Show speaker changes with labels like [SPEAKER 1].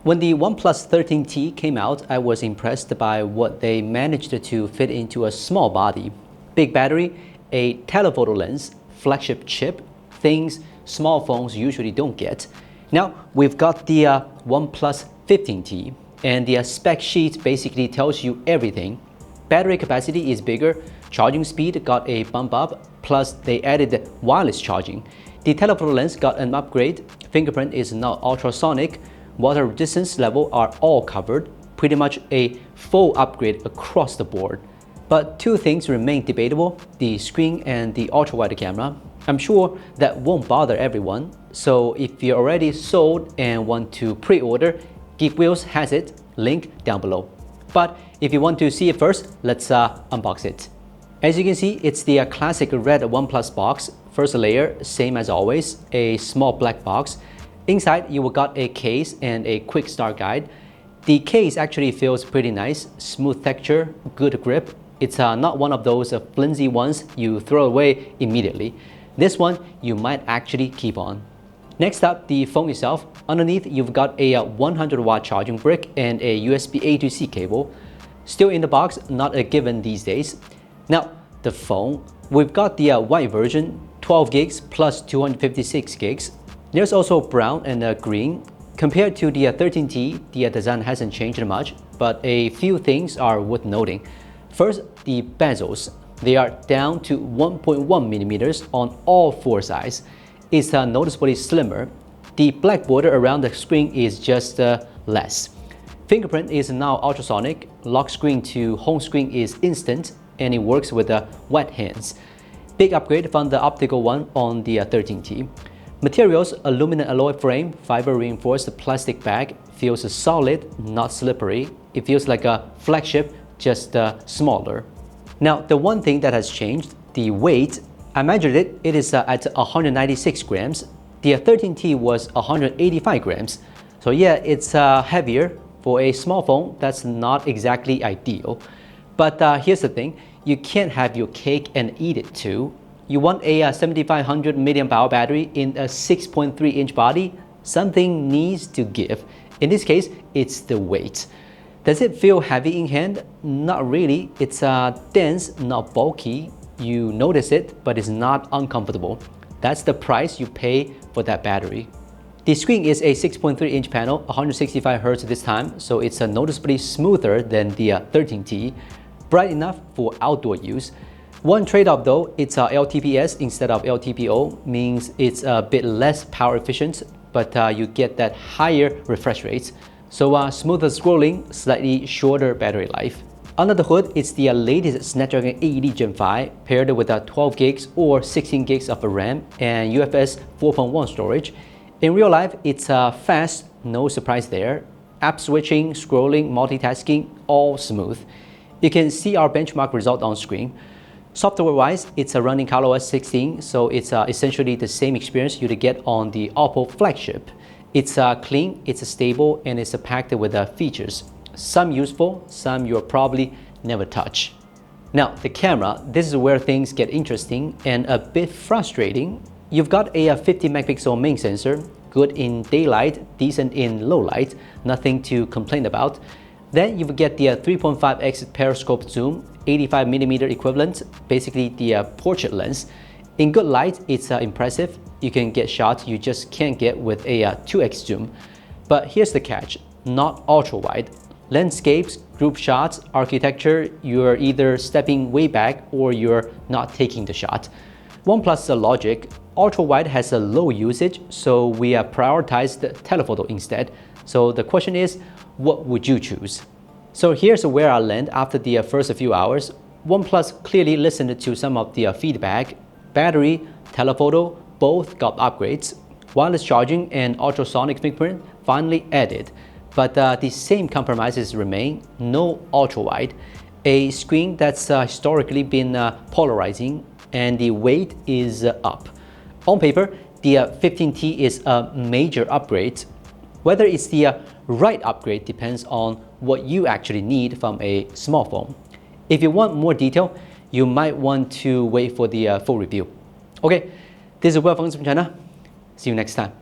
[SPEAKER 1] When the OnePlus 15T came out, I was impressed by what they managed to fit into a small body. Big battery, a telephoto lens, flagship chip, things small phones usually don't get. Now we've got the OnePlus 15T, and the spec sheet basically tells you everything. Battery capacity is bigger, charging speed got a bump up, plus they added wireless charging. The telephoto lens got an upgrade, fingerprint is now ultrasonic, water resistance level are all covered, pretty much a full upgrade across the board. But two things remain debatable, the screen and the ultra-wide camera. I'm sure that won't bother everyone, so if you're already sold and want to pre-order, Geek Wheels has it, link down below. But if you want to see it first, let's unbox it. As you can see, it's the classic red OnePlus box. First layer, same as always, a small black box. Inside, you will got a case and a quick start guide. The case actually feels pretty nice, smooth texture, good grip. It's not one of those flimsy ones you throw away immediately. This one you might actually keep on. Next up, the phone itself. Underneath, you've got a 100-watt charging brick and a USB A to C cable. Still in the box, not a given these days. Now, the phone. We've got the white version, 12 gigs plus 256 gigs. There's also brown and green. Compared to the 13T, the design hasn't changed much, but a few things are worth noting. First, the bezels. They are down to 1.1 millimeters on all four sides. It's noticeably slimmer. The black border around the screen is just less. Fingerprint is now ultrasonic. Lock screen to home screen is instant, and it works with wet hands. Big upgrade from the optical one on the 13T. Materials, aluminum alloy frame, fiber reinforced plastic bag, feels solid, not slippery. It feels like a flagship, just smaller. Now, the one thing that has changed, the weight. I measured it, it is at 196 grams. The 13T was 185 grams. So yeah, it's heavier. For a small phone, that's not exactly ideal. But here's the thing, you can't have your cake and eat it too. You want a 7500 mAh battery in a 6.3-inch body, something needs to give. In this case, it's the weight. Does it feel heavy in hand? Not really. It's dense, not bulky. You notice it, but it's not uncomfortable. That's the price you pay for that battery. The screen is a 6.3-inch panel, 165 Hz this time, so it's noticeably smoother than the 13T. Bright enough for outdoor use. One trade-off though, it's LTPS instead of LTPO, means it's a bit less power efficient, but you get that higher refresh rates. So smoother scrolling, slightly shorter battery life. Under the hood, it's the latest Snapdragon 8 Elite Gen 5 paired with 12 gigs or 16 gigs of RAM and UFS 4.1 storage. In real life, it's fast, no surprise there. App switching, scrolling, multitasking, all smooth. You can see our benchmark result on screen. Software-wise, it's running ColorOS 16, so it's essentially the same experience you'd get on the Oppo flagship. It's clean, it's stable, and it's packed with features. Some useful, some you'll probably never touch. Now, the camera, this is where things get interesting and a bit frustrating. You've got a 50 megapixel main sensor, good in daylight, decent in low light, nothing to complain about. Then you get the 3.5x periscope zoom, 85mm equivalent, basically the portrait lens. In good light, it's impressive. You can get shots you just can't get with a 2x zoom. But here's the catch, not ultra wide. Landscapes, group shots, architecture, you're either stepping way back or you're not taking the shot. OnePlus logic, ultra wide has a low usage, so we prioritized telephoto instead. So the question is, what would you choose? So here's where I land after the first few hours. OnePlus clearly listened to some of the feedback. Battery, telephoto, both got upgrades. Wireless charging and ultrasonic fingerprint finally added. But the same compromises remain, no ultra-wide, a screen that's historically been polarizing, and the weight is up. On paper, the 15T is a major upgrade. Whether it's the right upgrade depends on what you actually need from a small phone. If you want more detail, you might want to wait for the full review. Okay, this is Will from Gizmochina. See you next time.